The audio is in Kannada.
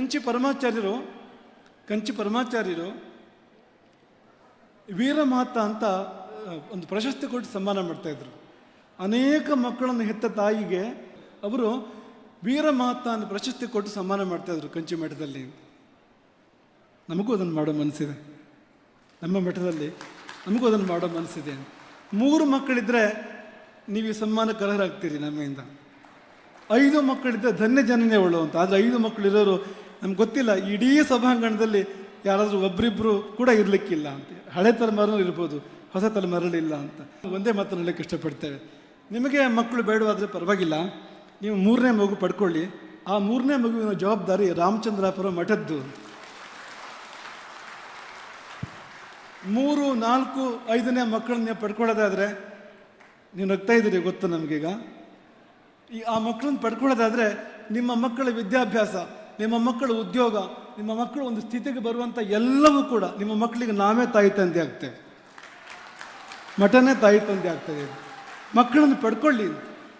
ಕಂಚಿ ಪರಮಾಚಾರ್ಯರು ವೀರಮಾತ ಅಂತ ಒಂದು ಪ್ರಶಸ್ತಿ ಕೊಟ್ಟು ಸನ್ಮಾನ ಮಾಡ್ತಾಯಿದ್ರು. ಅನೇಕ ಮಕ್ಕಳನ್ನು ಹೆತ್ತ ತಾಯಿಗೆ ಅವರು ವೀರಮಾತ ಅಂತ ಪ್ರಶಸ್ತಿ ಕೊಟ್ಟು ಸನ್ಮಾನ ಮಾಡ್ತಾಯಿದ್ರು ಕಂಚಿ ಮಠದಲ್ಲಿ. ನಮಗೂ ಅದನ್ನು ಮಾಡೋ ಮನಸ್ಸಿದೆ, ನಮ್ಮ ಮಠದಲ್ಲಿ ನಮಗೂ ಅದನ್ನು ಮಾಡೋ ಮನಸ್ಸಿದೆ. 3 ಮಕ್ಕಳಿದ್ದರೆ ನೀವು ಈ ಸನ್ಮಾನಕ್ಕೆ ಅರ್ಹರಾಗ್ತೀರಿ ನಮ್ಮಿಂದ. 5 ಮಕ್ಕಳಿದ್ದರೆ ಧನ್ಯ ಜನನೇ ಒಳ್ಳು ಅಂತ. ಆದರೆ 5 ಮಕ್ಕಳಿರೋರು ನಮ್ಗೆ ಗೊತ್ತಿಲ್ಲ, ಇಡೀ ಸಭಾಂಗಣದಲ್ಲಿ ಯಾರಾದರೂ ಒಬ್ಬರಿಬ್ಬರು ಕೂಡ ಇರಲಿಕ್ಕಿಲ್ಲ ಅಂತ. ಹಳೆ ತಲೆಮಾರು ಇರ್ಬೋದು, ಹೊಸ ತಲೆಮಾರಲ್ಲಿ ಇಲ್ಲ ಅಂತ. ಒಂದೇ ಮಾತನ್ನು ಹೇಳಕ್ಕೆ ಇಷ್ಟಪಡ್ತೇವೆ, ನಿಮಗೆ ಮಕ್ಕಳು ಬೇಡವಾದರೆ ಪರವಾಗಿಲ್ಲ, ನೀವು 3ನೇ ಮಗು ಪಡ್ಕೊಳ್ಳಿ. ಆ 3ನೇ ಮಗುವಿನ ಜವಾಬ್ದಾರಿ ರಾಮಚಂದ್ರಾಪುರ ಮಠದ್ದು. 3, 4, 5ನೇ ಮಕ್ಕಳನ್ನ ನೀವು ಪಡ್ಕೊಳ್ಳೋದಾದರೆ, ನೀವು ನಗ್ತಾ ಇದ್ದೀರಿ ಗೊತ್ತು ನಮಗೀಗ. ಆ ಮಕ್ಕಳನ್ನ ಪಡ್ಕೊಳ್ಳೋದಾದರೆ ನಿಮ್ಮ ಮಕ್ಕಳ ವಿದ್ಯಾಭ್ಯಾಸ, ನಿಮ್ಮ ಮಕ್ಕಳ ಉದ್ಯೋಗ, ನಿಮ್ಮ ಮಕ್ಕಳು ಒಂದು ಸ್ಥಿತಿಗೆ ಬರುವಂಥ ಎಲ್ಲವೂ ಕೂಡ ನಿಮ್ಮ ಮಕ್ಕಳಿಗೆ ನಾವೇ ತಾಯಿ ತಂದೆ ಆಗ್ತೇವೆ, ಮಠನೇ ತಾಯಿ ತಂದೆ ಆಗ್ತದೆ. ಮಕ್ಕಳನ್ನು ಪಡ್ಕೊಳ್ಳಿ.